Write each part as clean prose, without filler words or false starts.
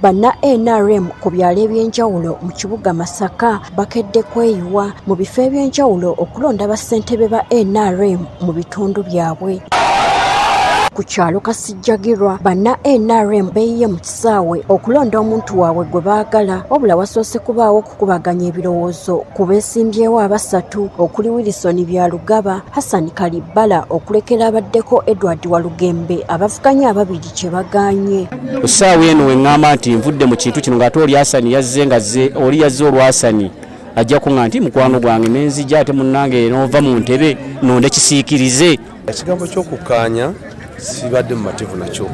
Banna NRM ku byalo eby'enjawulo mu kibuga Masaka bakedde kweyiwa mu bifo eby'enjawulo okulonda bassentebe ba NRM mu bitundu byabwe. Ku kyalo Kasijjagirwa banna NRM beeyiye mu kisaawe okulonda omuntu waabwe gwe baagala, wabula wasoose kubaawo okukubaganya ebirowoozo ku beesimbyewo abasatu okuli Wilson Byalugaba, Hassan Kalibbala okulekera abaddeko Edward Walugembe abavuganya ababiri kye bagaanye. Essaawa eno we ŋŋamba nti nvudde mu kintu kino ng'ate oli Hassan yazze oli yazze olwa Hassan ajja kuŋŋa nti mukwano gwange n'enzija ate munnange n'ova mu ntebe nonde kisiikirize. Ekigambo ky'okukkaanya sibadde mumativu nakyo.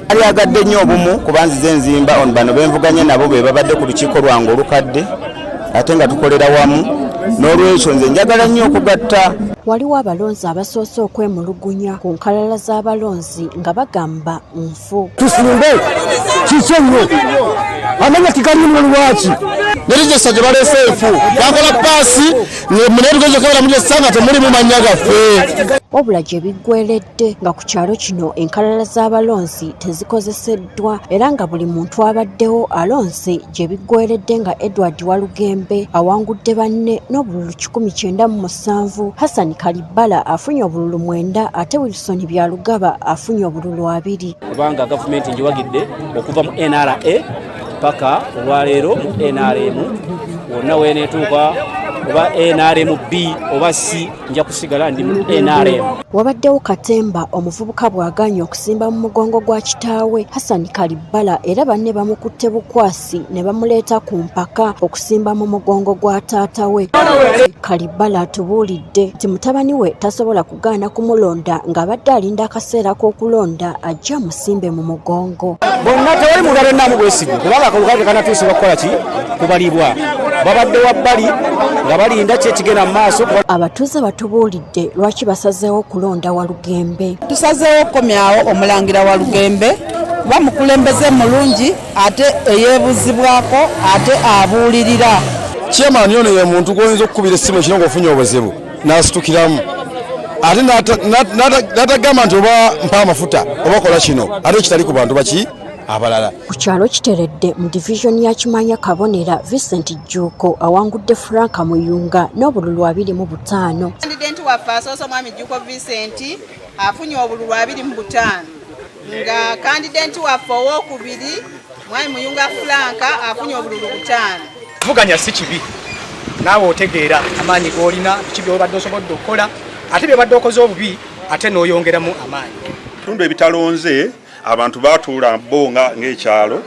Ali agadde nnyo obumu kubanzize enzimba on bano benvuganye nabo be babadde ku lukiiko lwange olukadde ate nga tukolera wamu n'olwekyo nze njagala nnyo okugatta. Waliwo abalonzi abasoose okwemulugunya ku nkalala z'abalonzi nga bagamba nfu. Tusimbe kikyo nnyo amanya tikalimu lwaki Nerijesa gye baleese enfu bakola paasi muneerugezo kebala muli essanga temuli mu mannya gaffe. Wabula gye biggweredde nga ku kyalo kino enkalala z'abalonzi tezikozeseddwa era nga buli muntu abaddewo alonze gye biggweredde nga Edward Walugembe awangudde banne n'obululu 197, Hassan Kalibbala afunye obululu 9 ate Wilson Byalugaba afunye obululu 2. Kubanga gavumenti njiwagidde okuva mu NRA paka olwaleero mu NRM wonna weeneetuuka oba NRM B oba C nja kusigala ndi mu NRM. Wabaddewo Katemba omuvubuka bw'agaanye okusimba mu mugongo gwa kitaawe Hassan Kalibbala era banne bamukutte bukwasi ne bamuleeta ku mpaka okusimba mu mugongo gwa taata we. Kalibbala atubuulidde nti mutabani we tasobola kugaana kumulonda ng'abadde alinda akaseera k'okulonda ajja musimbe mu mugongo. Bonna tewali muntu abennamu bwesigu kubanga akalukale kanatuuse bakukola ki kubalibwa babadde wabbali nga balinda kye kigenda mu maaso. Abatuuze batubuulidde lwaki basazeewo okulonda Walugembe. Tusazeewo okukomyawo omulangira Walugembe bamukulembeze mulungi ate eyeebuzibwako ate abuulirira. Chairman ono ye muntu goyinza okukubira essimu ekiro ofunye obuzibu n'asitukiramu ate n'atagamba nti oba mpa amafuta oba kola kino ate kitali ku bantu baki abalala. Ku kyalo Kiteredde mu division ya Kimanya Kabonera Vincent Jjuuko awangudde Frank Muyunga n'obululu 25. Kandidenti waffe asoosa mwami Jjuuko Vincent afunye obululu 25 nga kandidenti waffe owookubiri mwami Muyunga Frank afunye obululu 5. Vuganya si kibi naawe otegeera amaanyi g'olina kibi obadde osobodde okukola ate byobadde okoze obubi ate n'oyongeramu amaanyi. Tundu ebitalonze abantu batuula bonga ng'ekyalo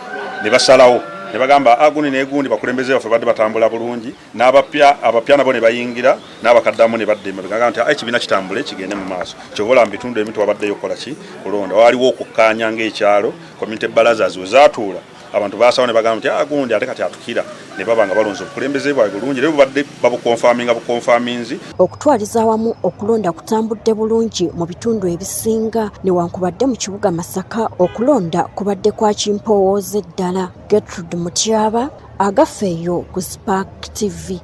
ne basalawo ne bagamba aguni n'egundi bakulembeze baffe badde batambula bulungi abapya nabo ne bayingira n'abakaddamu ne badde bagamba nti ekibiina kitambule kigende mu maaso. Kyobola mu bitundu ebimu wabaddeyo okukola ki kulonda waliwo okukkaanya ng'ekyalo community barazers we zaatuula abantu basawo ne bagamba nti agundi ate kati atukira ne baba nga balonze obukulembeze bwabwe bulungi era badde bukonfaminzi. Okutwaliza awamu okulonda kutambudde bulungi mu bitundu ebisinga newankubadde mu kibuga Masaka okulonda kubadde kwa kimpowooze ddala. Gertrude Mutyaba agafeeyo ku Spark TV.